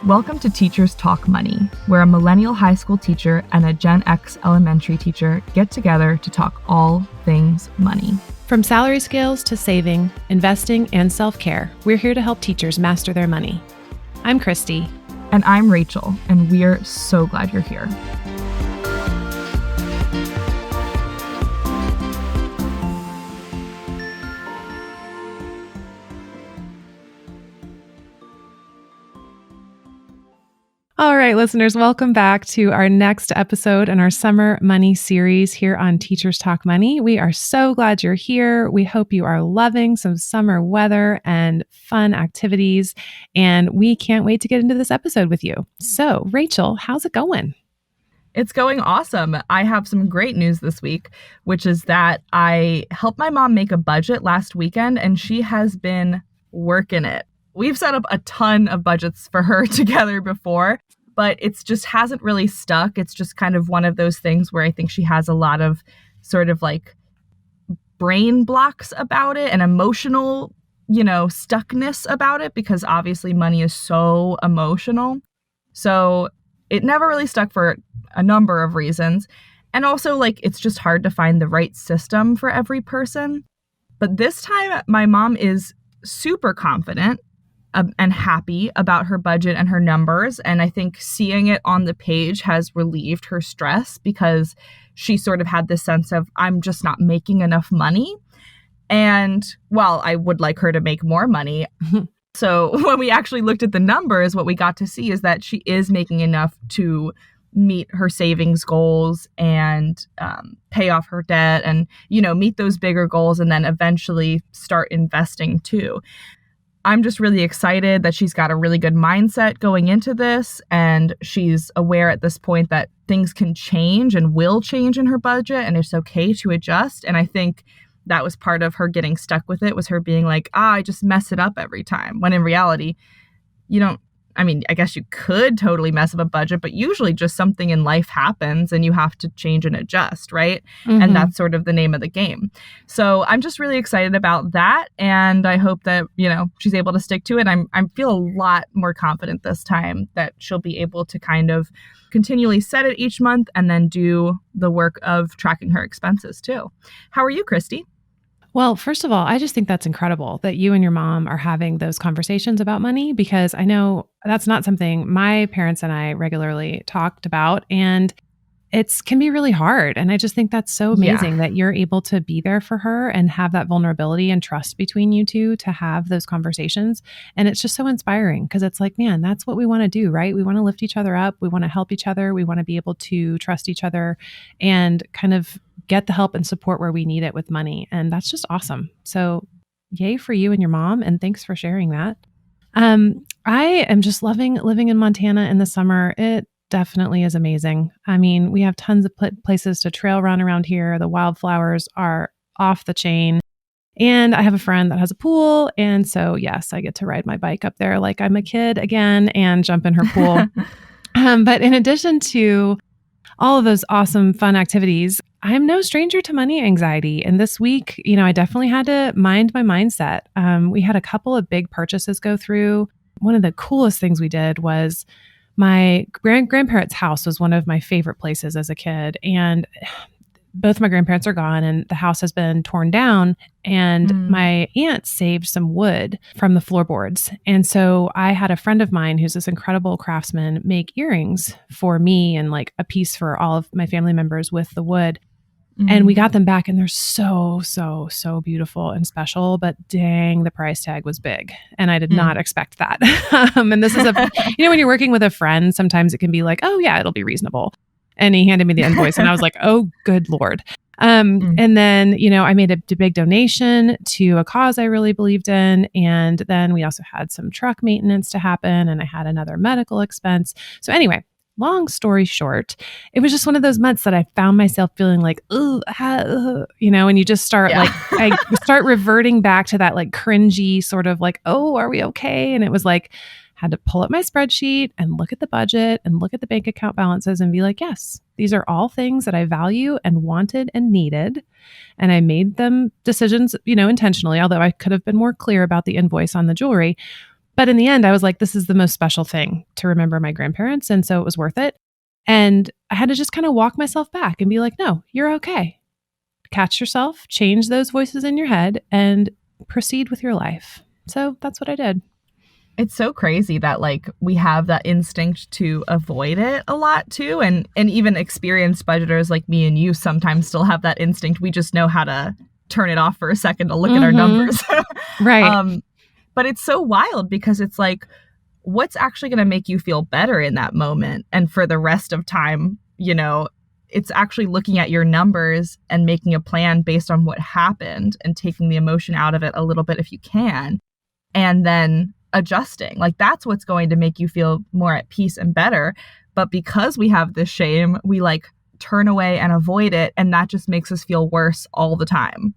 Welcome to Teachers Talk Money, where a millennial high school teacher and a Gen X elementary teacher get together to talk all things money. From salary scales to saving, investing, and self-care, we're here to help teachers master their money. I'm Christy. And I'm Rachel, and we're so glad you're here. All right, listeners, welcome back to our next episode in our Summer Money series here on Teachers Talk Money. We are so glad you're here. We hope you are loving some summer weather and fun activities, and we can't wait to get into this episode with you. So, Rachel, how's it going? It's going awesome. I have some great news this week, which is that I helped my mom make a budget last weekend, and she has been working it. We've set up a ton of budgets for her together before, but it's just hasn't really stuck. It's just kind of one of those things where I think she has a lot of sort of like brain blocks about it and emotional, stuckness about it, because obviously money is so emotional. So it never really stuck for a number of reasons. And also, it's just hard to find the right system for every person. But this time, my mom is super confident and happy about her budget and her numbers. And I think seeing it on the page has relieved her stress, because she sort of had this sense of, I'm just not making enough money. And while I would like her to make more money, so when we actually looked at the numbers, what we got to see is that she is making enough to meet her savings goals and pay off her debt and, meet those bigger goals and then eventually start investing too. I'm just really excited that she's got a really good mindset going into this, and she's aware at this point that things can change and will change in her budget, and it's okay to adjust. And I think that was part of her getting stuck with it, was her being like, I just mess it up every time. When in reality, I guess you could totally mess up a budget, but usually just something in life happens and you have to change and adjust, right? Mm-hmm. And that's sort of the name of the game. So I'm just really excited about that. And I hope that, she's able to stick to it. I feel a lot more confident this time that she'll be able to kind of continually set it each month and then do the work of tracking her expenses too. How are you, Christy? Well, first of all, I just think that's incredible that you and your mom are having those conversations about money, because I know that's not something my parents and I regularly talked about, and it can be really hard. And I just think that's so amazing that you're able to be there for her and have that vulnerability and trust between you two to have those conversations. And it's just so inspiring, because it's like, man, that's what we want to do, right? We want to lift each other up. We want to help each other. We want to be able to trust each other and kind of get the help and support where we need it with money. And that's just awesome. So yay for you and your mom. And thanks for sharing that. I am just loving living in Montana in the summer. It definitely is amazing. I mean, we have tons of places to trail run around here. The wildflowers are off the chain. And I have a friend that has a pool. And so, yes, I get to ride my bike up there like I'm a kid again and jump in her pool. But in addition to all of those awesome, fun activities, I'm no stranger to money anxiety. And this week, I definitely had to mind my mindset. We had a couple of big purchases go through. One of the coolest things we did was my grandparents' house was one of my favorite places as a kid. And both my grandparents are gone and the house has been torn down. And my aunt saved some wood from the floorboards. And so I had a friend of mine who's this incredible craftsman make earrings for me and like a piece for all of my family members with the wood. And we got them back and they're so, so, so beautiful and special, but dang, the price tag was big. And I did not expect that. And this is when you're working with a friend, sometimes it can be like, oh yeah, it'll be reasonable. And he handed me the invoice and I was like, oh, good Lord. And then, I made a big donation to a cause I really believed in. And then we also had some truck maintenance to happen and I had another medical expense. So anyway, long story short, it was just one of those months that I found myself feeling like, and you just start I start reverting back to that like cringy sort of like, oh, are we okay? And it was like, had to pull up my spreadsheet and look at the budget and look at the bank account balances and be like, yes, these are all things that I value and wanted and needed. And I made them decisions, intentionally, although I could have been more clear about the invoice on the jewelry. But in the end, I was like, this is the most special thing to remember my grandparents. And so it was worth it. And I had to just kind of walk myself back and be like, no, you're okay. Catch yourself, change those voices in your head, and proceed with your life. So that's what I did. It's so crazy that like we have that instinct to avoid it a lot too. And even experienced budgeters like me and you sometimes still have that instinct. We just know how to turn it off for a second to look at our numbers. Right. But it's so wild because it's like, what's actually going to make you feel better in that moment? And for the rest of time, you know, it's actually looking at your numbers and making a plan based on what happened and taking the emotion out of it a little bit if you can. And then adjusting. Like that's what's going to make you feel more at peace and better. But because we have this shame, we like turn away and avoid it. And that just makes us feel worse all the time.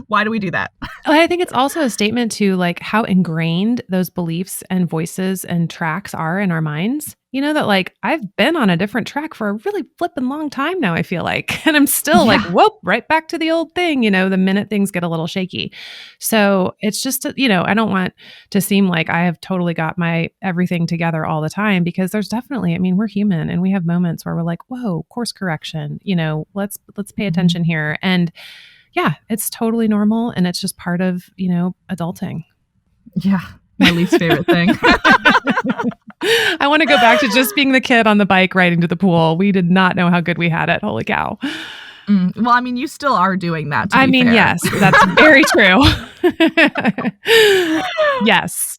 Why do we do that? I think it's also a statement to like how ingrained those beliefs and voices and tracks are in our minds. You know, that like I've been on a different track for a really flipping long time now, I feel like. And I'm still like, whoop, right back to the old thing, you know, the minute things get a little shaky. So it's just, you know, I don't want to seem like I have totally got my everything together all the time, because there's definitely, I mean, we're human and we have moments where we're like, whoa, course correction, you know, let's pay attention here. And yeah, it's totally normal. And it's just part of, you know, adulting. Yeah. My least favorite thing. I want to go back to just being the kid on the bike riding to the pool. We did not know how good we had it. Holy cow. Well, I mean, you still are doing that. I mean, fair. Yes, that's very true. Yes,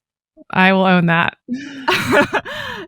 I will own that.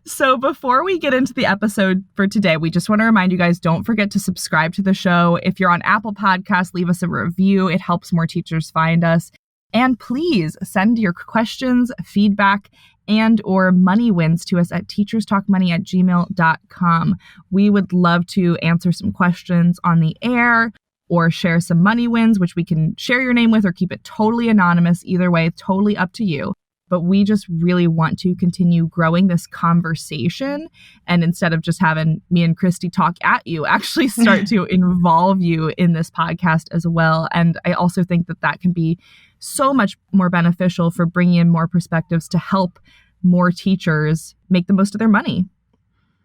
So before we get into the episode for today, we just want to remind you guys, don't forget to subscribe to the show. If you're on Apple Podcasts, leave us a review. It helps more teachers find us. And please send your questions, feedback, and or money wins to us at teacherstalkmoney@gmail.com. We would love to answer some questions on the air or share some money wins, which we can share your name with or keep it totally anonymous. Either way, totally up to you. But we just really want to continue growing this conversation. And instead of just having me and Christy talk at you, actually start to involve you in this podcast as well. And I also think that that can be so much more beneficial for bringing in more perspectives to help more teachers make the most of their money.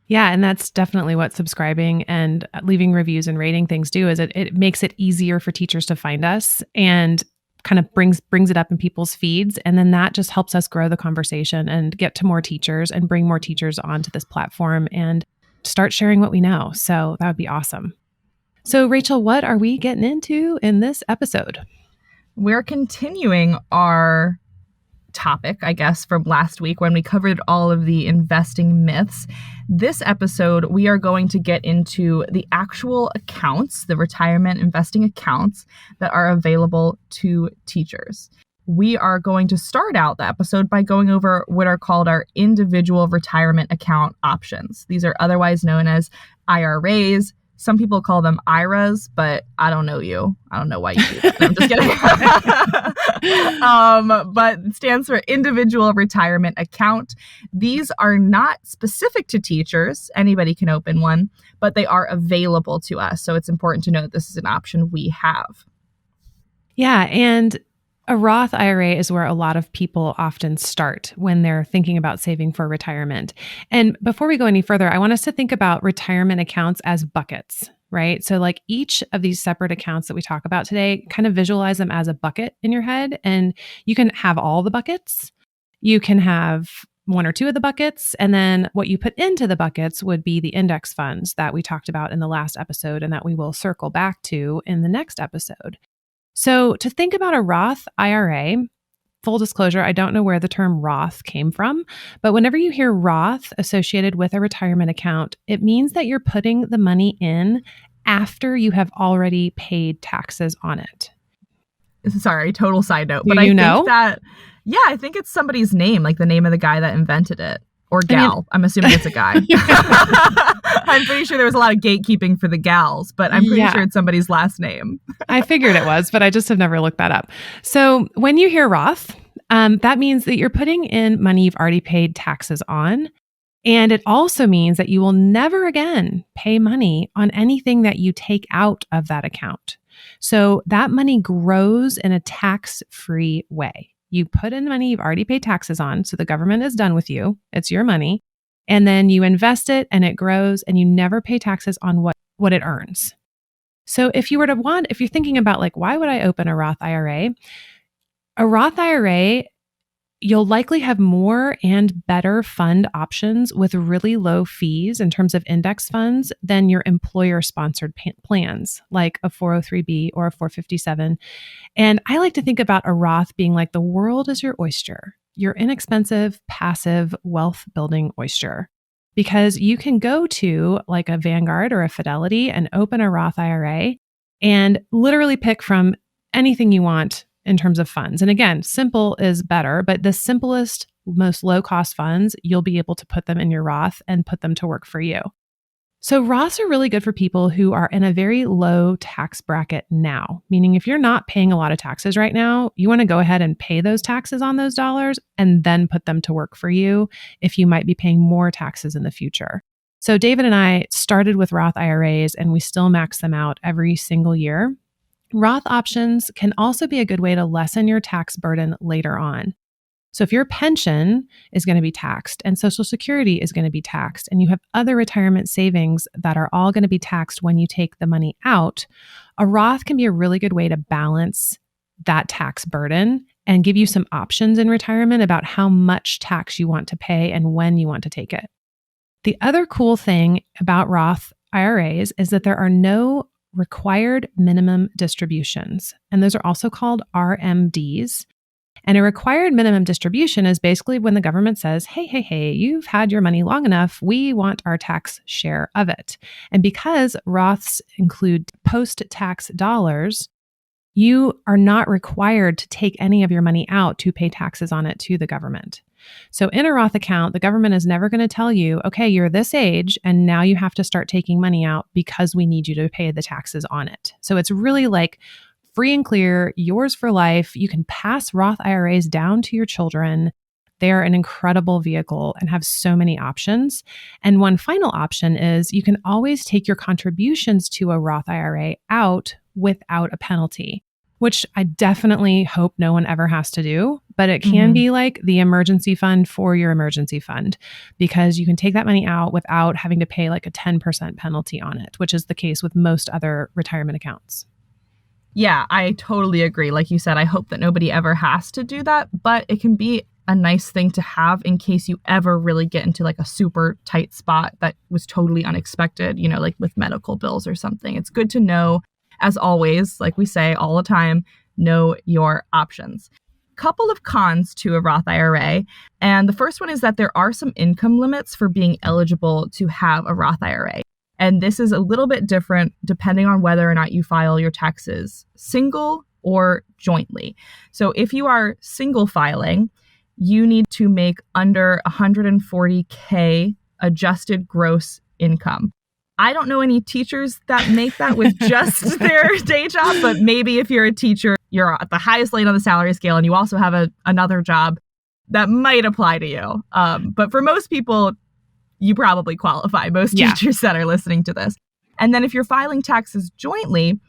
Yeah, and that's definitely what subscribing and leaving reviews and rating things do, is it makes it easier for teachers to find us and kind of brings it up in people's feeds. And then that just helps us grow the conversation and get to more teachers and bring more teachers onto this platform and start sharing what we know. So that would be awesome. So Rachel, what are we getting into in this episode? We're continuing our topic, I guess, from last week when we covered all of the investing myths. This episode, we are going to get into the actual accounts, the retirement investing accounts that are available to teachers. We are going to start out the episode by going over what are called our individual retirement account options. These are otherwise known as IRAs. Some people call them IRAs, but I don't know you. I don't know why you do that. No, I'm just kidding. But it stands for Individual Retirement Account. These are not specific to teachers. Anybody can open one, but they are available to us. So it's important to know that this is an option we have. Yeah, and a Roth IRA is where a lot of people often start when they're thinking about saving for retirement. And before we go any further, I want us to think about retirement accounts as buckets, right? So like each of these separate accounts that we talk about today, kind of visualize them as a bucket in your head. And you can have all the buckets. You can have one or two of the buckets. And then what you put into the buckets would be the index funds that we talked about in the last episode and that we will circle back to in the next episode. So to think about a Roth IRA, full disclosure, I don't know where the term Roth came from, but whenever you hear Roth associated with a retirement account, it means that you're putting the money in after you have already paid taxes on it. Sorry, total side note. But I think that, yeah, I think it's somebody's name, like the name of the guy that invented it. Or gal. I'm assuming it's a guy. I'm pretty sure there was a lot of gatekeeping for the gals, but I'm pretty sure it's somebody's last name. I figured it was, but I just have never looked that up. So when you hear Roth, that means that you're putting in money you've already paid taxes on. And it also means that you will never again pay money on anything that you take out of that account. So that money grows in a tax-free way. You put in money you've already paid taxes on. So the government is done with you. It's your money. And then you invest it and it grows and you never pay taxes on what it earns. So if you're thinking about like, why would I open a Roth IRA? A Roth IRA, you'll likely have more and better fund options with really low fees in terms of index funds than your employer-sponsored plans, like a 403b or a 457. And I like to think about a Roth being like the world is your oyster, your inexpensive, passive, wealth-building oyster. Because you can go to like a Vanguard or a Fidelity and open a Roth IRA and literally pick from anything you want in terms of funds. And again, simple is better, but the simplest, most low-cost funds, you'll be able to put them in your Roth and put them to work for you. So Roths are really good for people who are in a very low tax bracket now, meaning if you're not paying a lot of taxes right now, you want to go ahead and pay those taxes on those dollars and then put them to work for you if you might be paying more taxes in the future. So David and I started with Roth IRAs and we still max them out every single year. Roth options can also be a good way to lessen your tax burden later on. So if your pension is going to be taxed and Social Security is going to be taxed and you have other retirement savings that are all going to be taxed when you take the money out, a Roth can be a really good way to balance that tax burden and give you some options in retirement about how much tax you want to pay and when you want to take it. The other cool thing about Roth IRAs is that there are no required minimum distributions, and those are also called RMDs. And a required minimum distribution is basically when the government says, hey, you've had your money long enough. We want our tax share of it. And because Roths include post-tax dollars, you are not required to take any of your money out to pay taxes on it to the government. So in a Roth account, the government is never going to tell you, okay, you're this age and now you have to start taking money out because we need you to pay the taxes on it. So it's really like free and clear, yours for life. You can pass Roth IRAs down to your children. They are an incredible vehicle and have so many options. And one final option is you can always take your contributions to a Roth IRA out without a penalty, which I definitely hope no one ever has to do. But it can be like the emergency fund for your emergency fund, because you can take that money out without having to pay like a 10% penalty on it, which is the case with most other retirement accounts. Yeah, I totally agree. Like you said, I hope that nobody ever has to do that, but it can be a nice thing to have in case you ever really get into like a super tight spot that was totally unexpected, you know, like with medical bills or something. It's good to know, as always, like we say all the time, know your options. Couple of cons to a Roth IRA. And the first one is that there are some income limits for being eligible to have a Roth IRA. And this is a little bit different depending on whether or not you file your taxes single or jointly. So if you are single filing, you need to make under 140K adjusted gross income. I don't know any teachers that make that with just their day job, but maybe if you're a teacher, you're at the highest rate on the salary scale and you also have another job, that might apply to you. But for most people, you probably qualify, most teachers that are listening to this. And then if you're filing taxes jointly,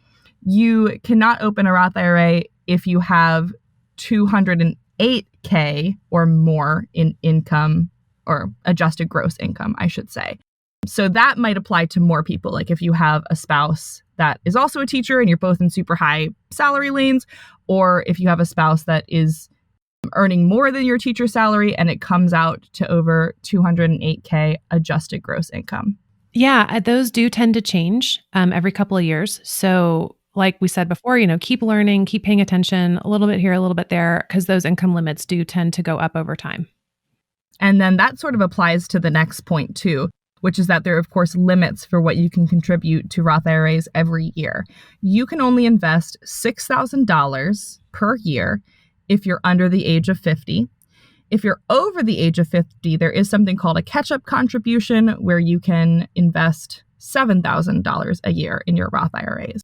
you cannot open a Roth IRA if you have 208K or more in income, or adjusted gross income, I should say. So that might apply to more people. Like if you have a spouse that is also a teacher and you're both in super high salary lanes, or if you have a spouse that is earning more than your teacher salary and it comes out to over 208K adjusted gross income. Yeah, those do tend to change every couple of years. So like we said before, keep learning, keep paying attention a little bit here, a little bit there, because those income limits do tend to go up over time. And then that sort of applies to the next point too, which is that there are, of course, limits for what you can contribute to Roth IRAs every year. You can only invest $6,000 per year if you're under the age of 50. If you're over the age of 50, there is something called a catch-up contribution where you can invest $7,000 a year in your Roth IRAs.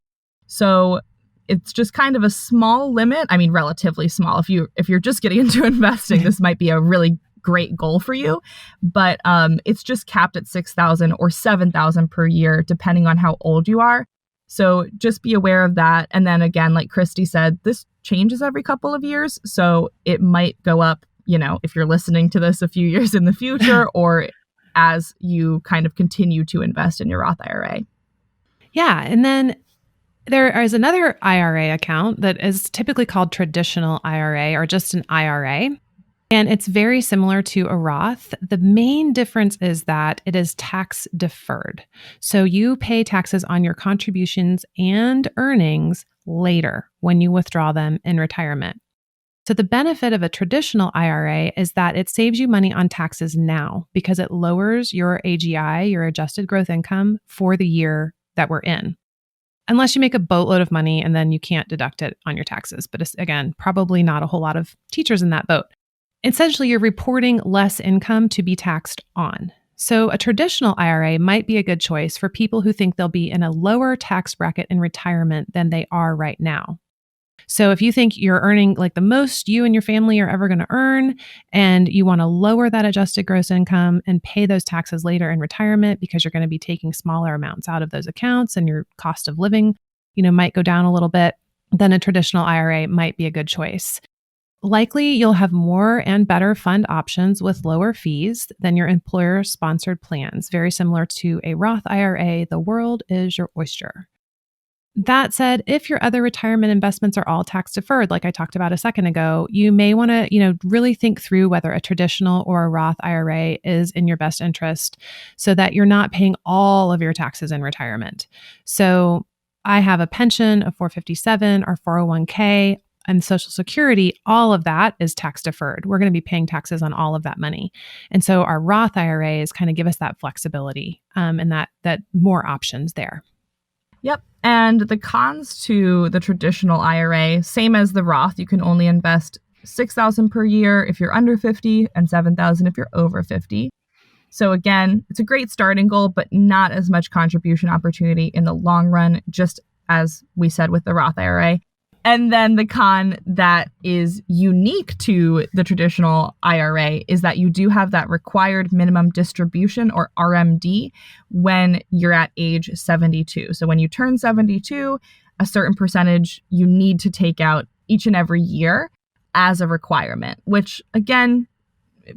So it's just kind of a small limit. I mean, relatively small. If you're just getting into investing, this might be a really great goal for you, but it's just capped at $6,000 or $7,000 per year, depending on how old you are. So just be aware of that. And then again, like Christy said, this changes every couple of years. So it might go up, if you're listening to this a few years in the future or as you kind of continue to invest in your Roth IRA. Yeah. And then there is another IRA account that is typically called traditional IRA or just an IRA. And it's very similar to a Roth. The main difference is that it is tax deferred. So you pay taxes on your contributions and earnings later when you withdraw them in retirement. So the benefit of a traditional IRA is that it saves you money on taxes now because it lowers your AGI, your adjusted gross income, for the year that we're in. Unless you make a boatload of money and then you can't deduct it on your taxes. But it's, again, probably not a whole lot of teachers in that boat. Essentially, you're reporting less income to be taxed on. So a traditional IRA might be a good choice for people who think they'll be in a lower tax bracket in retirement than they are right now. So if you think you're earning like the most you and your family are ever going to earn, and you want to lower that adjusted gross income and pay those taxes later in retirement because you're going to be taking smaller amounts out of those accounts and your cost of living, might go down a little bit, then a traditional IRA might be a good choice. Likely, you'll have more and better fund options with lower fees than your employer-sponsored plans. Very similar to a Roth IRA, the world is your oyster. That said, if your other retirement investments are all tax deferred, like I talked about a second ago, you may want to, really think through whether a traditional or a Roth IRA is in your best interest so that you're not paying all of your taxes in retirement. So I have a pension, a 457 or 401k, and Social Security. All of that is tax deferred. We're going to be paying taxes on all of that money. And so our Roth IRAs kind of give us that flexibility and that more options there. Yep. And the cons to the traditional IRA, same as the Roth, you can only invest $6,000 per year if you're under 50 and $7,000 if you're over 50. So again, it's a great starting goal, but not as much contribution opportunity in the long run, just as we said with the Roth IRA. And then the con that is unique to the traditional IRA is that you do have that required minimum distribution, or RMD, when you're at age 72. So when you turn 72, a certain percentage you need to take out each and every year as a requirement, which again,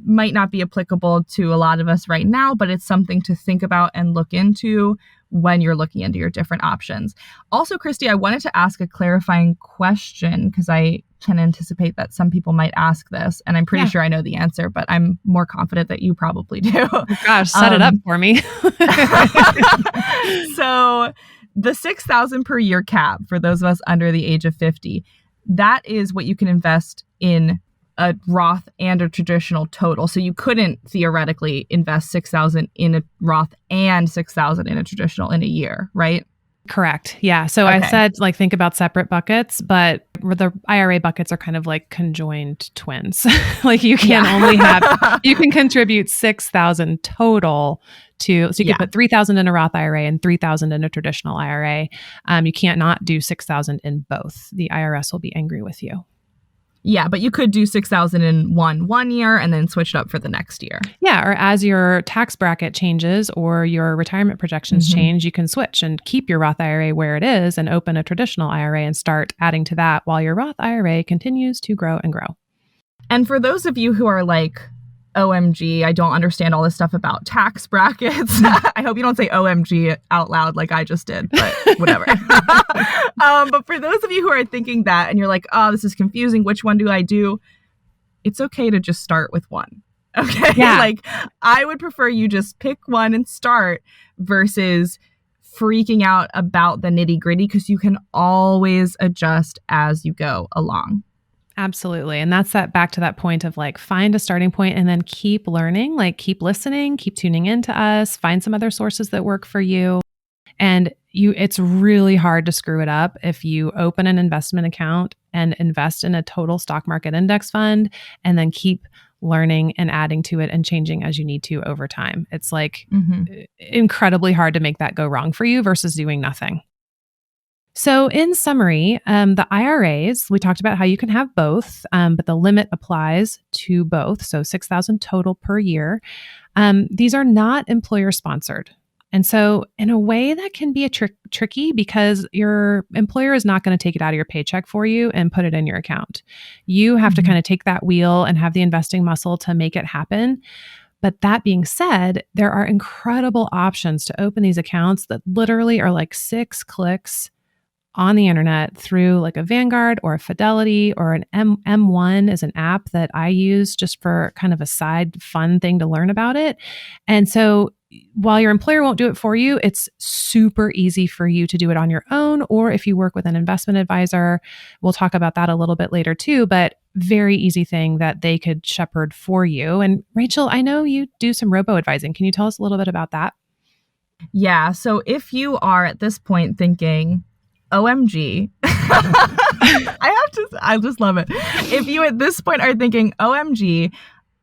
might not be applicable to a lot of us right now, but it's something to think about and look into when you're looking into your different options. Also, Christy, I wanted to ask a clarifying question because I can anticipate that some people might ask this, and I'm pretty sure I know the answer, but I'm more confident that you probably do. Oh gosh, set it up for me. So the $6,000 per year cap for those of us under the age of 50, that is what you can invest in a Roth and a traditional total. So you couldn't theoretically invest $6,000 in a Roth and $6,000 in a traditional in a year, right? Correct. Yeah. So I said, think about separate buckets, but the IRA buckets are kind of like conjoined twins. You can only you can contribute $6,000 total so you can put $3,000 in a Roth IRA and $3,000 in a traditional IRA. You can't not do $6,000 in both. The IRS will be angry with you. Yeah, but you could do $6,000 in one year and then switch it up for the next year. Yeah, or as your tax bracket changes or your retirement projections change, you can switch and keep your Roth IRA where it is and open a traditional IRA and start adding to that while your Roth IRA continues to grow and grow. And for those of you who are like, OMG, I don't understand all this stuff about tax brackets. I hope you don't say OMG out loud like I just did, but whatever. But for those of you who are thinking that and you're like, oh, this is confusing, which one do I do? It's okay to just start with one. Okay. Yeah. I would prefer you just pick one and start versus freaking out about the nitty gritty, because you can always adjust as you go along. Absolutely. And that's back to that point of find a starting point and then keep learning, keep listening, keep tuning into us, find some other sources that work for you. And it's really hard to screw it up if you open an investment account and invest in a total stock market index fund and then keep learning and adding to it and changing as you need to over time. It's incredibly hard to make that go wrong for you versus doing nothing. So in summary, the IRAs, we talked about how you can have both, but the limit applies to both. So $6,000 total per year. These are not employer sponsored. And so, in a way, that can be tricky because your employer is not going to take it out of your paycheck for you and put it in your account. You have to kind of take that wheel and have the investing muscle to make it happen. But that being said, there are incredible options to open these accounts that literally are like 6 clicks on the internet through like a Vanguard or a Fidelity or an M1 is an app that I use just for kind of a side fun thing to learn about it. And so while your employer won't do it for you, it's super easy for you to do it on your own. Or if you work with an investment advisor, we'll talk about that a little bit later too, but very easy thing that they could shepherd for you. And Rachel, I know you do some robo advising. Can you tell us a little bit about that? Yeah. So if you are at this point thinking, OMG. I just love it. If you at this point are thinking, OMG,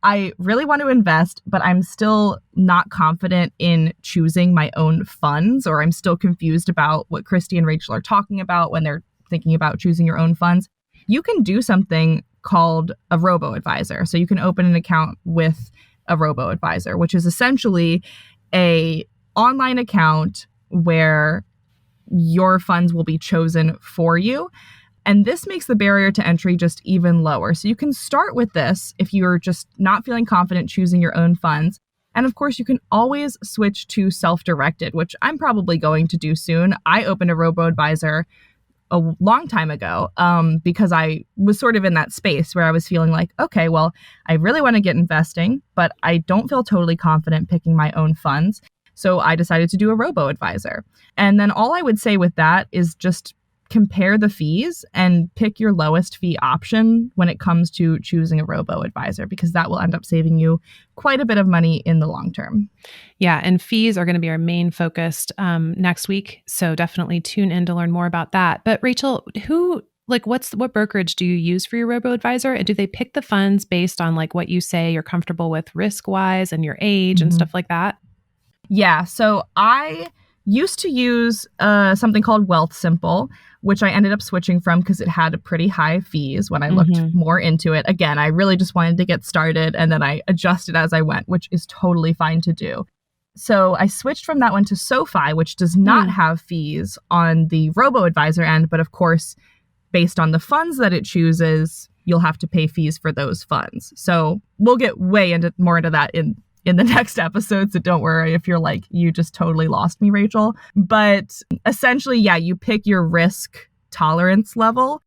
I really want to invest, but I'm still not confident in choosing my own funds, or I'm still confused about what Christy and Rachel are talking about when they're thinking about choosing your own funds, you can do something called a robo-advisor. So you can open an account with a robo-advisor, which is essentially a online account where your funds will be chosen for you. And this makes the barrier to entry just even lower. So you can start with this if you're just not feeling confident choosing your own funds. And of course, you can always switch to self-directed, which I'm probably going to do soon. I opened a robo-advisor a long time ago because I was sort of in that space where I was feeling like, okay, well, I really want to get investing, but I don't feel totally confident picking my own funds. So I decided to do a robo-advisor. And then all I would say with that is just compare the fees and pick your lowest fee option when it comes to choosing a robo-advisor, because that will end up saving you quite a bit of money in the long term. Yeah, and fees are going to be our main focus next week. So definitely tune in to learn more about that. But Rachel, what brokerage do you use for your robo-advisor? And do they pick the funds based on like what you say you're comfortable with risk-wise and your age and stuff like that? Yeah, so I used to use something called Wealthsimple, which I ended up switching from because it had a pretty high fees when I looked more into it. Again, I really just wanted to get started, and then I adjusted as I went, which is totally fine to do. So I switched from that one to SoFi, which does not have fees on the robo-advisor end, but of course, based on the funds that it chooses, you'll have to pay fees for those funds. So we'll get more into that in the next episode, so don't worry if you're like, you just totally lost me, Rachel. But essentially, yeah, you pick your risk tolerance level,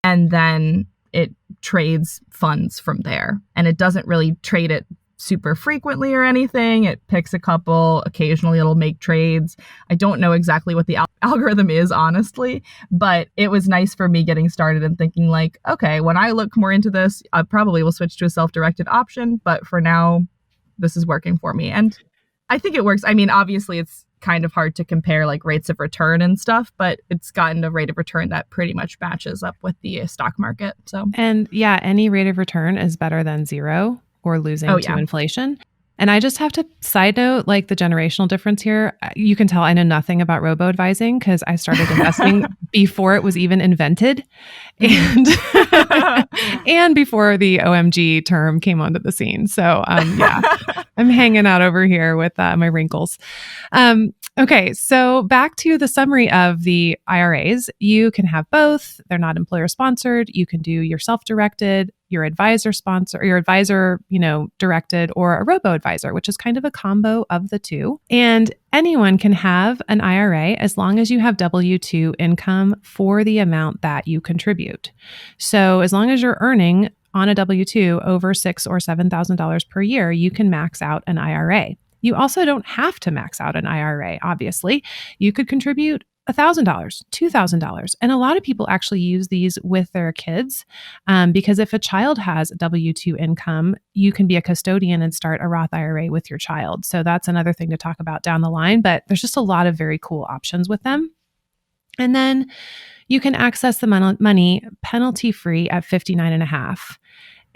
and then it trades funds from there. And it doesn't really trade it super frequently or anything. It picks a couple, occasionally it'll make trades. I don't know exactly what the algorithm is, honestly, but it was nice for me getting started and thinking like, okay, when I look more into this, I probably will switch to a self-directed option, but for now, this is working for me. And I think it works. I mean, obviously it's kind of hard to compare like rates of return and stuff, but it's gotten a rate of return that pretty much matches up with the stock market. So, and yeah, any rate of return is better than zero or losing to inflation. And I just have to side note, like the generational difference here. You can tell I know nothing about robo advising because I started investing before it was even invented, and and before the OMG term came onto the scene. So yeah, I'm hanging out over here with my wrinkles. Okay, so back to the summary of the IRAs. You can have both. They're not employer sponsored. You can do your self-directed, your advisor sponsor, or your advisor, directed, or a robo-advisor, which is kind of a combo of the two. And anyone can have an IRA as long as you have W-2 income for the amount that you contribute. So as long as you're earning on a W-2 over $6,000 or $7,000 per year, you can max out an IRA. You also don't have to max out an IRA, obviously. You could contribute $1,000, $2,000. And a lot of people actually use these with their kids because if a child has W-2 income, you can be a custodian and start a Roth IRA with your child. So that's another thing to talk about down the line, but there's just a lot of very cool options with them. And then you can access the money penalty-free at 59.5.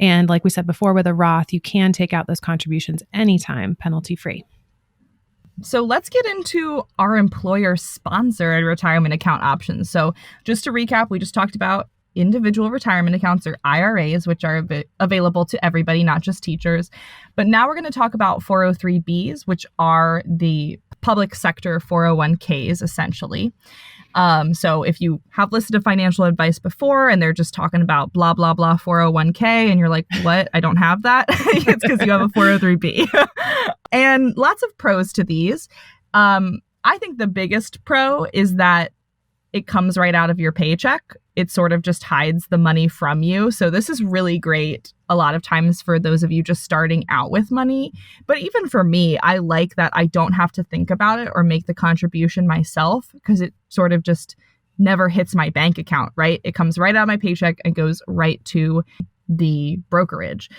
And like we said before, with a Roth, you can take out those contributions anytime, penalty-free. So let's get into our employer-sponsored retirement account options. So just to recap, we just talked about individual retirement accounts, or IRAs, which are available to everybody, not just teachers. But now we're going to talk about 403Bs, which are the public sector 401ks, essentially. So if you have listened to financial advice before and they're just talking about blah, blah, blah 401k and you're like, what? I don't have that. It's because you have a 403b. And lots of pros to these. I think the biggest pro is that it comes right out of your paycheck. It sort of just hides the money from you. So this is really great a lot of times for those of you just starting out with money. But even for me, I like that I don't have to think about it or make the contribution myself, because it sort of just never hits my bank account, right? It comes right out of my paycheck and goes right to the brokerage.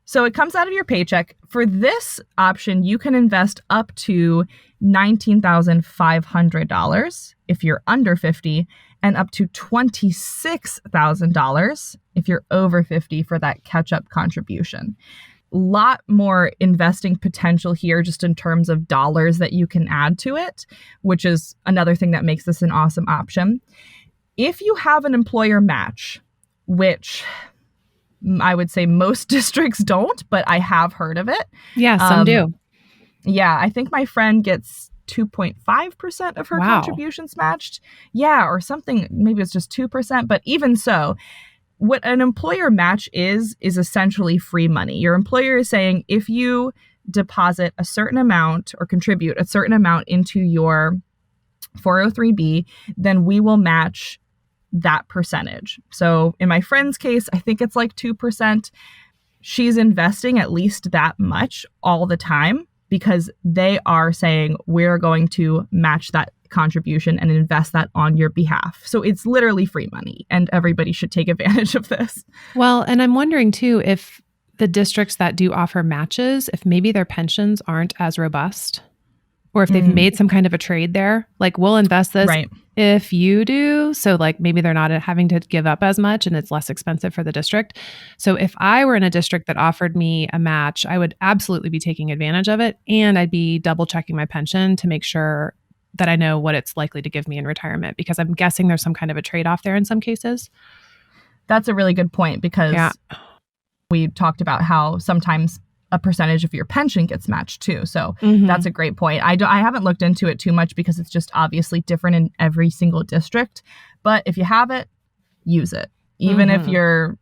So it comes out of your paycheck. For this option, you can invest up to $19,500 if you're under 50, and up to $26,000 if you're over 50 for that catch-up contribution. Lot more investing potential here just in terms of dollars that you can add to it, which is another thing that makes this an awesome option. If you have an employer match, which I would say most districts don't, but I have heard of it. Yeah, some do. Yeah, I think my friend gets 2.5% of her contributions matched. Yeah, or something, maybe it's just 2%, but even so, what an employer match is essentially free money. Your employer is saying, if you deposit a certain amount or contribute a certain amount into your 403b, then we will match that percentage. So in my friend's case, I think it's like 2%. She's investing at least that much all the time, because they are saying, we're going to match that contribution and invest that on your behalf. So it's literally free money, and everybody should take advantage of this. Well, and I'm wondering too, if the districts that do offer matches, if maybe their pensions aren't as robust, or if they've made some kind of a trade there, like, we'll invest this if you do. So like maybe they're not having to give up as much and it's less expensive for the district. So if I were in a district that offered me a match, I would absolutely be taking advantage of it. And I'd be double checking my pension to make sure that I know what it's likely to give me in retirement, because I'm guessing there's some kind of a trade-off there in some cases. That's a really good point, because we talked about how sometimes a percentage of your pension gets matched too. So that's a great point. I haven't looked into it too much, because it's just obviously different in every single district. But if you have it, use it. Even if you're,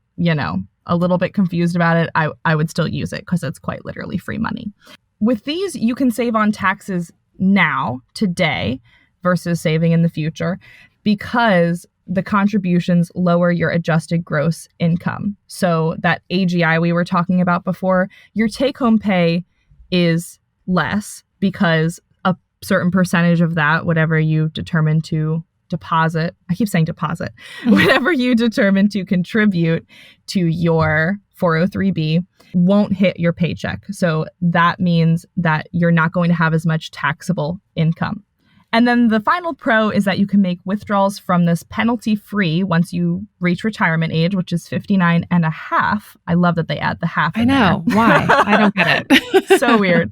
a little bit confused about it, I would still use it, because it's quite literally free money. With these, you can save on taxes now, today, versus saving in the future, because the contributions lower your adjusted gross income. So that AGI we were talking about before, your take-home pay is less, because a certain percentage of that, whatever you determine to deposit, I keep saying deposit, whatever you determine to contribute to your 403b won't hit your paycheck. So that means that you're not going to have as much taxable income. And then the final pro is that you can make withdrawals from this penalty-free once you reach retirement age, which is 59 and a half. I love that they add the half in know. there. Why? I don't get it. So weird.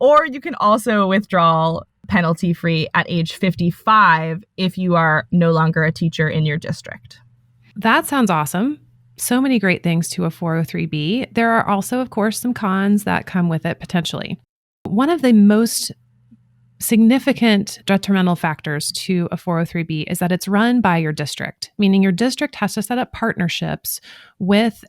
Or you can also withdraw penalty-free at age 55 if you are no longer a teacher in your district. That sounds awesome. So many great things to a 403b. There are also, of course, some cons that come with it potentially. One of the most significant detrimental factors to a 403b is that it's run by your district, meaning your district has to set up partnerships with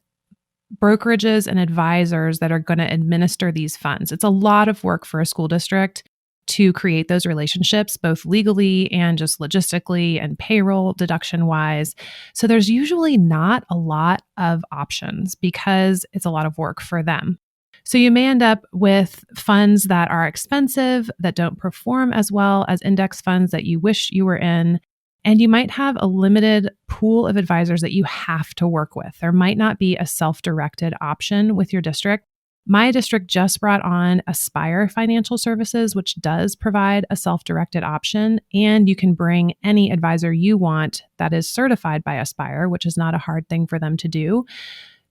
brokerages and advisors that are going to administer these funds. It's a lot of work for a school district to create those relationships, both legally and just logistically and payroll deduction wise. So there's usually not a lot of options, because it's a lot of work for them. So you may end up with funds that are expensive, that don't perform as well as index funds that you wish you were in. And you might have a limited pool of advisors that you have to work with. There might not be a self-directed option with your district. My district just brought on Aspire Financial Services, which does provide a self-directed option. And you can bring any advisor you want that is certified by Aspire, which is not a hard thing for them to do,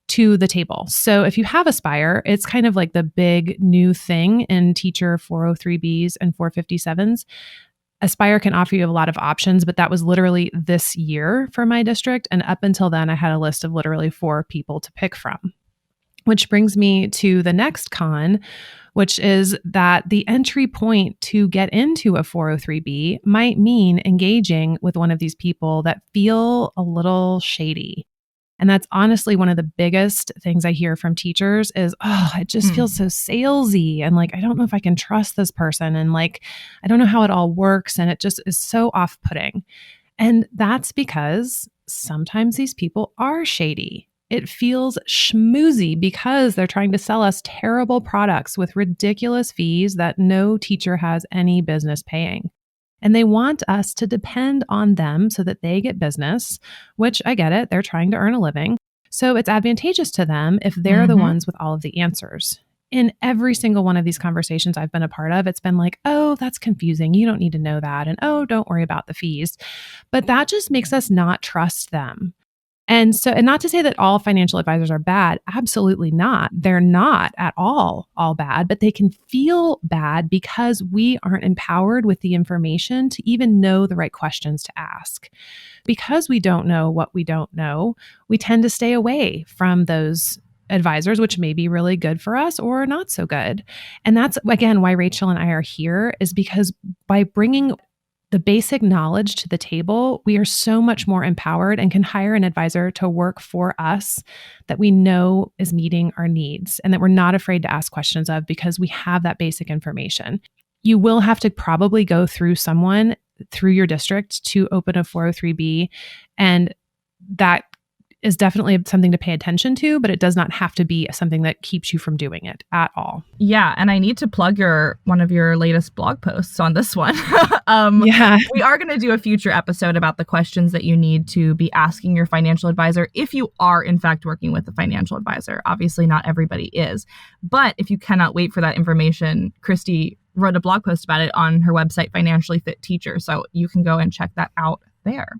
to the table. So if you have Aspire, it's kind of like the big new thing in teacher 403Bs and 457s. Aspire can offer you a lot of options, but that was literally this year for my district. And up until then, I had a list of literally 4 people to pick from. Which brings me to the next con, which is that the entry point to get into a 403B might mean engaging with one of these people that feel a little shady. And that's honestly one of the biggest things I hear from teachers is, oh, it just feels so salesy. And like, I don't know if I can trust this person. And like, I don't know how it all works. And it just is so off-putting. And that's because sometimes these people are shady. It feels schmoozy because they're trying to sell us terrible products with ridiculous fees that no teacher has any business paying. And they want us to depend on them so that they get business, which I get it. They're trying to earn a living. So it's advantageous to them if they're the ones with all of the answers. In every single one of these conversations I've been a part of, it's been like, oh, that's confusing. You don't need to know that. And oh, don't worry about the fees. But that just makes us not trust them. And not to say that all financial advisors are bad. Absolutely not. They're not at all bad, but they can feel bad because we aren't empowered with the information to even know the right questions to ask. Because we don't know what we don't know, we tend to stay away from those advisors, which may be really good for us or not so good. And that's, again, why Rachel and I are here, is because by bringing the basic knowledge to the table, we are so much more empowered and can hire an advisor to work for us that we know is meeting our needs and that we're not afraid to ask questions of because we have that basic information. You will have to probably go through someone through your district to open a 403B, and that is definitely something to pay attention to, but it does not have to be something that keeps you from doing it at all. Yeah, and I need to plug one of your latest blog posts on this one. We are going to do a future episode about the questions that you need to be asking your financial advisor if you are in fact working with a financial advisor. Obviously, not everybody is, but if you cannot wait for that information, Christy wrote a blog post about it on her website, Financially Fit Teacher, so you can go and check that out there.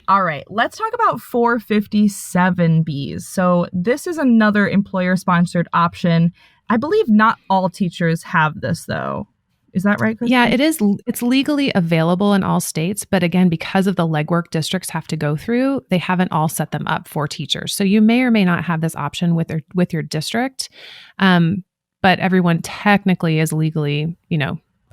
All right, let's talk about 457Bs. So this is another employer-sponsored option. I believe not all teachers have this, though. Is that right, Christy? Yeah, it is. It's legally available in all states, but again, because of the legwork districts have to go through, they haven't all set them up for teachers. So you may or may not have this option with your district, but everyone technically is legally,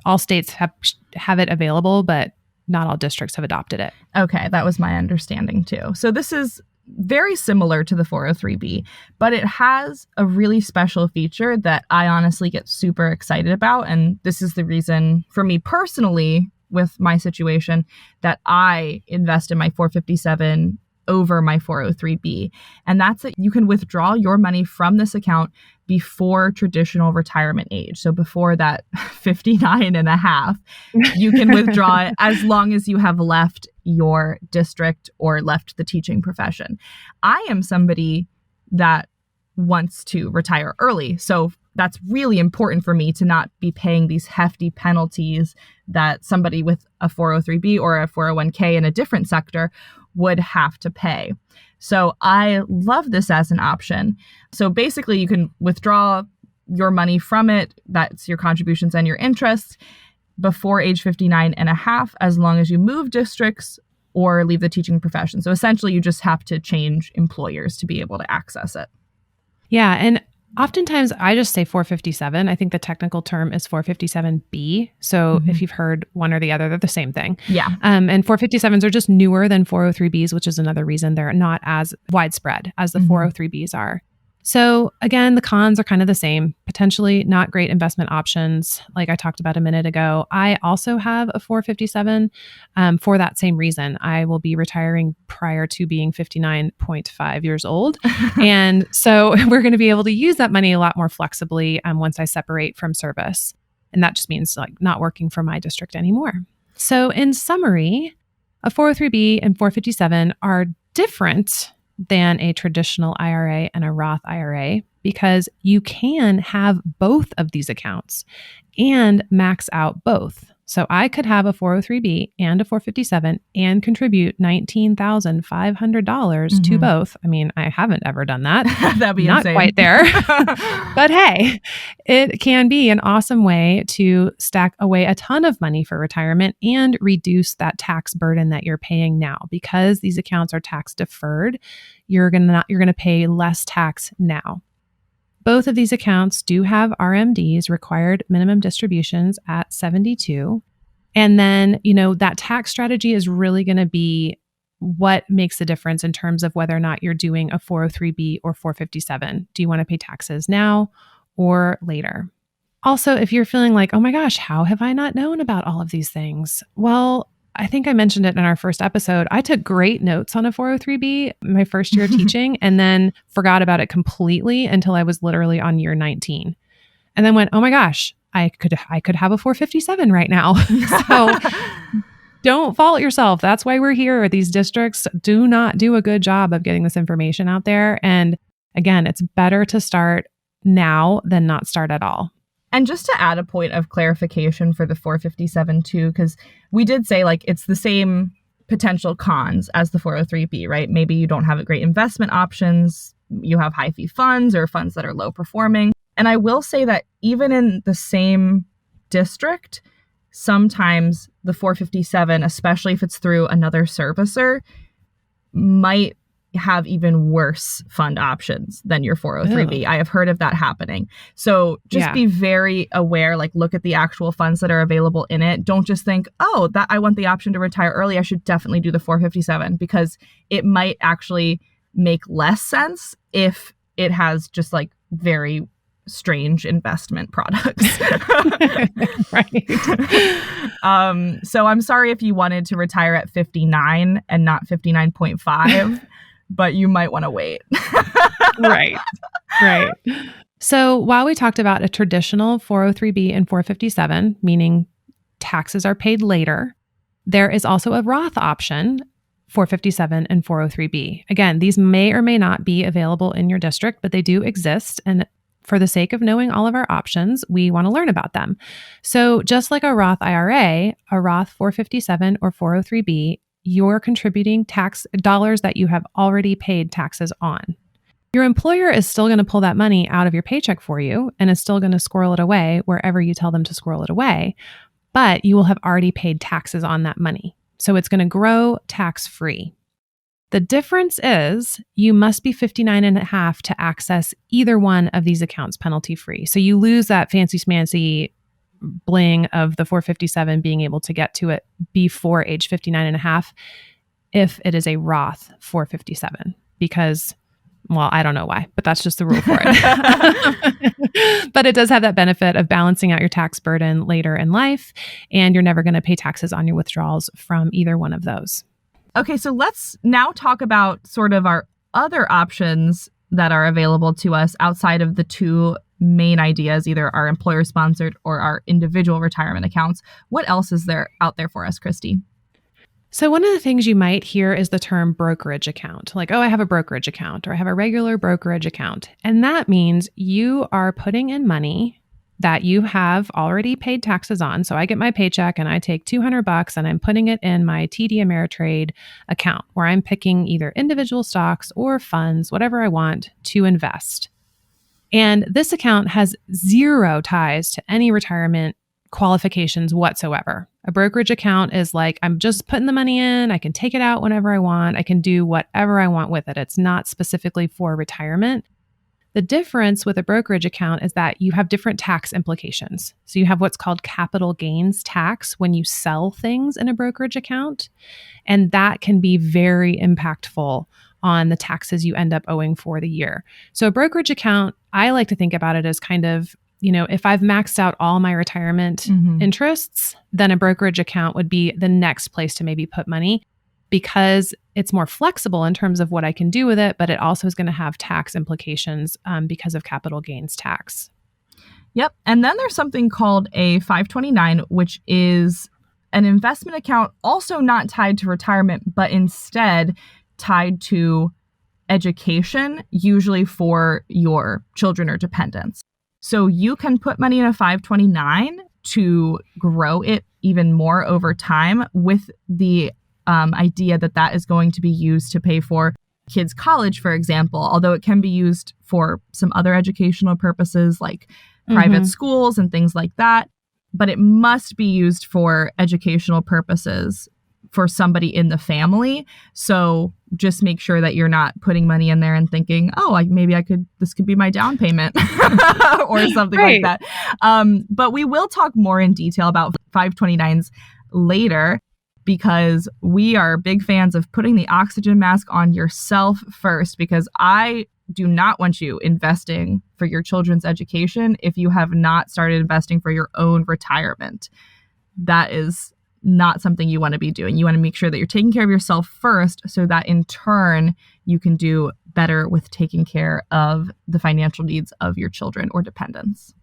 all states have it available, but not all districts have adopted it. Okay, that was my understanding too. So this is very similar to the 403B, but it has a really special feature that I honestly get super excited about. And this is the reason for me personally with my situation that I invest in my 457 over my 403B. And that's that you can withdraw your money from this account before traditional retirement age. So before that 59 and a half, you can withdraw it as long as you have left your district or left the teaching profession. I am somebody that wants to retire early. So that's really important for me to not be paying these hefty penalties that somebody with a 403B or a 401k in a different sector would have to pay. So I love this as an option. So basically you can withdraw your money from it. That's your contributions and your interest before age 59 and a half, as long as you move districts or leave the teaching profession. So essentially you just have to change employers to be able to access it. Yeah. And oftentimes I just say 457. I think the technical term is 457B. So if you've heard one or the other, they're the same thing. Yeah. And 457s are just newer than 403Bs, which is another reason they're not as widespread as the 403Bs are. So again, the cons are kind of the same, potentially not great investment options. Like I talked about a minute ago, I also have a 457 for that same reason. I will be retiring prior to being 59.5 years old. And so we're going to be able to use that money a lot more flexibly once I separate from service. And that just means like not working for my district anymore. So in summary, a 403B and 457 are different than a traditional IRA and a Roth IRA because you can have both of these accounts and max out both. So I could have a 403B and a 457 and contribute $19,500 to both. I mean, I haven't ever done that. That'd be not insane. quite there. But hey, it can be an awesome way to stack away a ton of money for retirement and reduce that tax burden that you're paying now. Because these accounts are tax deferred, you're going to pay less tax now. Both of these accounts do have RMDs, required minimum distributions, at 72. And then, that tax strategy is really going to be what makes the difference in terms of whether or not you're doing a 403B or 457. Do you want to pay taxes now or later? Also, if you're feeling like, oh my gosh, how have I not known about all of these things? Well, I think I mentioned it in our first episode. I took great notes on a 403B my first year of teaching and then forgot about it completely until I was literally on year 19. And then went, oh my gosh, I could have a 457 right now. So don't fault yourself. That's why we're here. These districts do not do a good job of getting this information out there. And again, it's better to start now than not start at all. And just to add a point of clarification for the 457 too, because we did say it's the same potential cons as the 403B, right? Maybe you don't have great investment options, you have high fee funds or funds that are low performing. And I will say that even in the same district, sometimes the 457, especially if it's through another servicer, might have even worse fund options than your 403B. I have heard of that happening. So just be very aware, look at the actual funds that are available in it. Don't just think, oh, that I want the option to retire early, I should definitely do the 457, because it might actually make less sense if it has just very strange investment products. Right. So I'm sorry if you wanted to retire at 59 and not 59.5. But you might want to wait. Right. So while we talked about a traditional 403B and 457, meaning taxes are paid later, there is also a Roth option, 457 and 403B. Again, these may or may not be available in your district, but they do exist. And for the sake of knowing all of our options, we want to learn about them. So just like a Roth IRA, a Roth 457 or 403B, you're contributing tax dollars that you have already paid taxes on. Your employer is still going to pull that money out of your paycheck for you and is still going to squirrel it away wherever you tell them to squirrel it away, but you will have already paid taxes on that money. So it's going to grow tax-free. The difference is you must be 59 and a half to access either one of these accounts penalty-free. So you lose that fancy smancy bling of the 457 being able to get to it before age 59 and a half if it is a Roth 457, because, well, I don't know why, but that's just the rule for it. But it does have that benefit of balancing out your tax burden later in life, and you're never going to pay taxes on your withdrawals from either one of those. Okay, so let's now talk about sort of our other options that are available to us outside of the two main ideas, either our employer-sponsored or our individual retirement accounts. What else is there out there for us, Christy? So one of the things you might hear is the term brokerage account. Like, oh, I have a brokerage account, or I have a regular brokerage account. And that means you are putting in money that you have already paid taxes on. So I get my paycheck and I take $200 and I'm putting it in my TD Ameritrade account, where I'm picking either individual stocks or funds, whatever I want to invest. And this account has zero ties to any retirement qualifications whatsoever. A brokerage account is like, I'm just putting the money in, I can take it out whenever I want, I can do whatever I want with it. It's not specifically for retirement. The difference with a brokerage account is that you have different tax implications. So you have what's called capital gains tax when you sell things in a brokerage account, and that can be very impactful on the taxes you end up owing for the year. So a brokerage account, I like to think about it as kind of, if I've maxed out all my retirement interests, then a brokerage account would be the next place to maybe put money, because it's more flexible in terms of what I can do with it, but it also is going to have tax implications because of capital gains tax. Yep. And then there's something called a 529, which is an investment account also not tied to retirement, but instead tied to education, usually for your children or dependents. So you can put money in a 529 to grow it even more over time with the idea that that is going to be used to pay for kids' college, for example, although it can be used for some other educational purposes like private schools and things like that. But it must be used for educational purposes for somebody in the family. So just make sure that you're not putting money in there and thinking, oh, this could be my down payment or something like that. But we will talk more in detail about 529s later, because we are big fans of putting the oxygen mask on yourself first, because I do not want you investing for your children's education if you have not started investing for your own retirement. That is not something you want to be doing. You want to make sure that you're taking care of yourself first so that in turn you can do better with taking care of the financial needs of your children or dependents.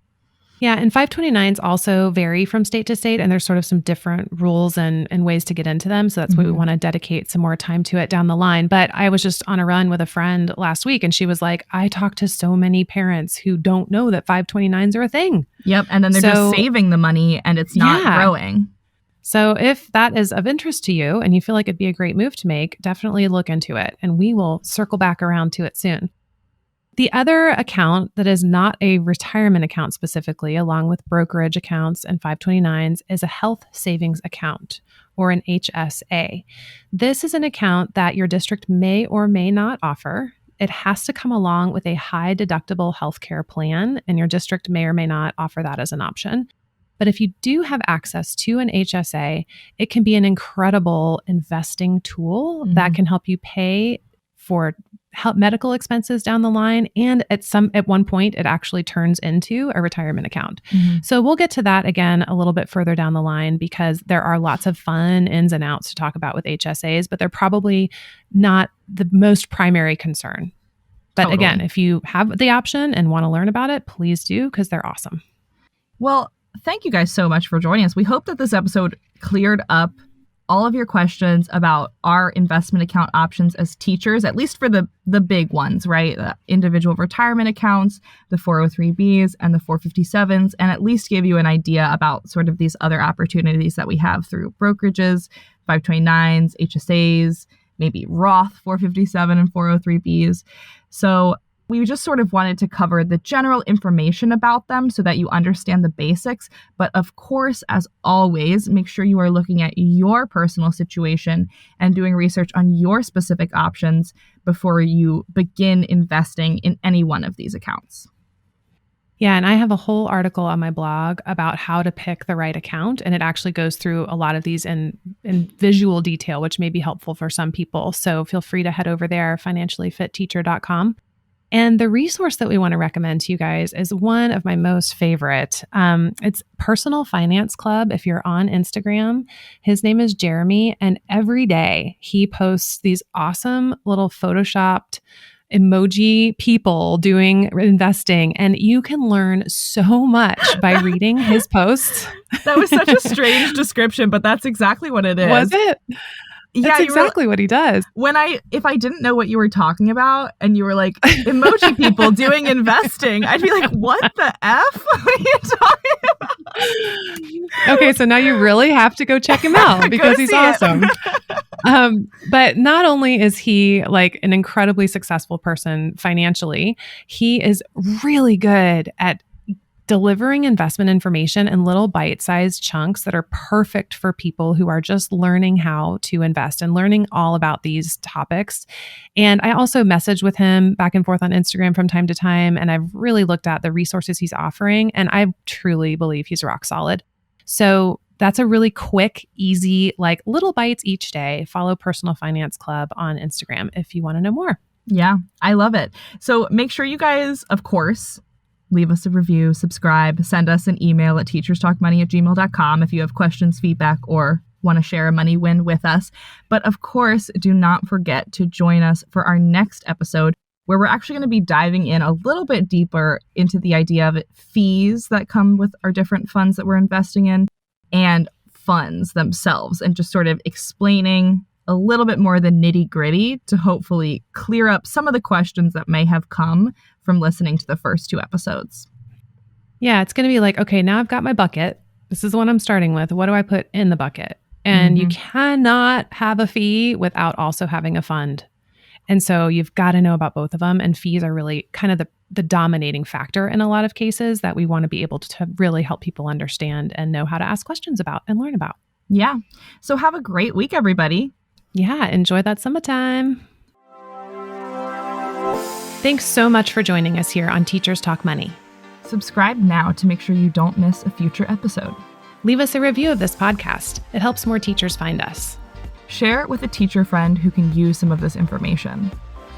Yeah, and 529s also vary from state to state, and there's sort of some different rules and ways to get into them. So that's why we want to dedicate some more time to it down the line. But I was just on a run with a friend last week, and she was like, I talk to so many parents who don't know that 529s are a thing. Yep, and then they're just saving the money and it's not growing. So if that is of interest to you and you feel like it'd be a great move to make, definitely look into it, and we will circle back around to it soon. The other account that is not a retirement account specifically, along with brokerage accounts and 529s, is a health savings account, or an HSA. This is an account that your district may or may not offer. It has to come along with a high deductible healthcare plan, and your district may or may not offer that as an option. But if you do have access to an HSA, it can be an incredible investing tool that can help you pay for medical expenses down the line. And at one point, it actually turns into a retirement account. So we'll get to that again a little bit further down the line, because there are lots of fun ins and outs to talk about with HSAs, but they're probably not the most primary concern. But again, if you have the option and want to learn about it, please do, because they're awesome. Well, thank you guys so much for joining us. We hope that this episode cleared up all of your questions about our investment account options as teachers, at least for the big ones, right? The individual retirement accounts, the 403Bs and the 457s, and at least give you an idea about sort of these other opportunities that we have through brokerages, 529s, HSAs, maybe Roth 457 and 403Bs. So we just sort of wanted to cover the general information about them so that you understand the basics. But of course, as always, make sure you are looking at your personal situation and doing research on your specific options before you begin investing in any one of these accounts. Yeah, and I have a whole article on my blog about how to pick the right account, and it actually goes through a lot of these in visual detail, which may be helpful for some people. So feel free to head over there, financiallyfitteacher.com. And the resource that we want to recommend to you guys is one of my most favorite. It's Personal Finance Club. If you're on Instagram, his name is Jeremy. And every day he posts these awesome little Photoshopped emoji people doing investing. And you can learn so much by reading his posts. That was such a strange description, but that's exactly what it is. Was it? That's exactly what he does. If I didn't know what you were talking about and you were like, emoji people doing investing, I'd be like, what the F are you talking about? Okay, so now you really have to go check him out because he's awesome. But not only is he like an incredibly successful person financially, he is really good at delivering investment information in little bite-sized chunks that are perfect for people who are just learning how to invest and learning all about these topics. And I also message with him back and forth on Instagram from time to time, and I've really looked at the resources he's offering, and I truly believe he's rock solid. So that's a really quick, easy, like little bites each day. Follow Personal Finance Club on Instagram if you want to know more. Yeah, I love it. So make sure you guys, of course, leave us a review, subscribe, send us an email at teacherstalkmoney@gmail.com if you have questions, feedback, or want to share a money win with us. But of course, do not forget to join us for our next episode, where we're actually going to be diving in a little bit deeper into the idea of fees that come with our different funds that we're investing in and funds themselves, and just sort of explaining a little bit more the nitty-gritty to hopefully clear up some of the questions that may have come from listening to the first two episodes. Yeah, it's going to be like, okay, now I've got my bucket. This is the one I'm starting with. What do I put in the bucket? And you cannot have a fee without also having a fund. And so you've got to know about both of them. And fees are really kind of the dominating factor in a lot of cases that we want to be able to really help people understand and know how to ask questions about and learn about. Yeah. So have a great week, everybody. Yeah. Enjoy that summertime. Thanks so much for joining us here on Teachers Talk Money. Subscribe now to make sure you don't miss a future episode. Leave us a review of this podcast. It helps more teachers find us. Share it with a teacher friend who can use some of this information.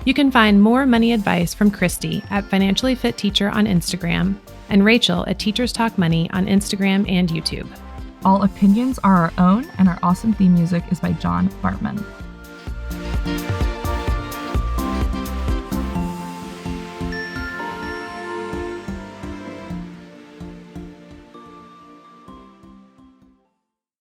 You can find more money advice from Christy at Financially Fit Teacher on Instagram and Rachel at Teachers Talk Money on Instagram and YouTube. All opinions are our own, and our awesome theme music is by John Bartman.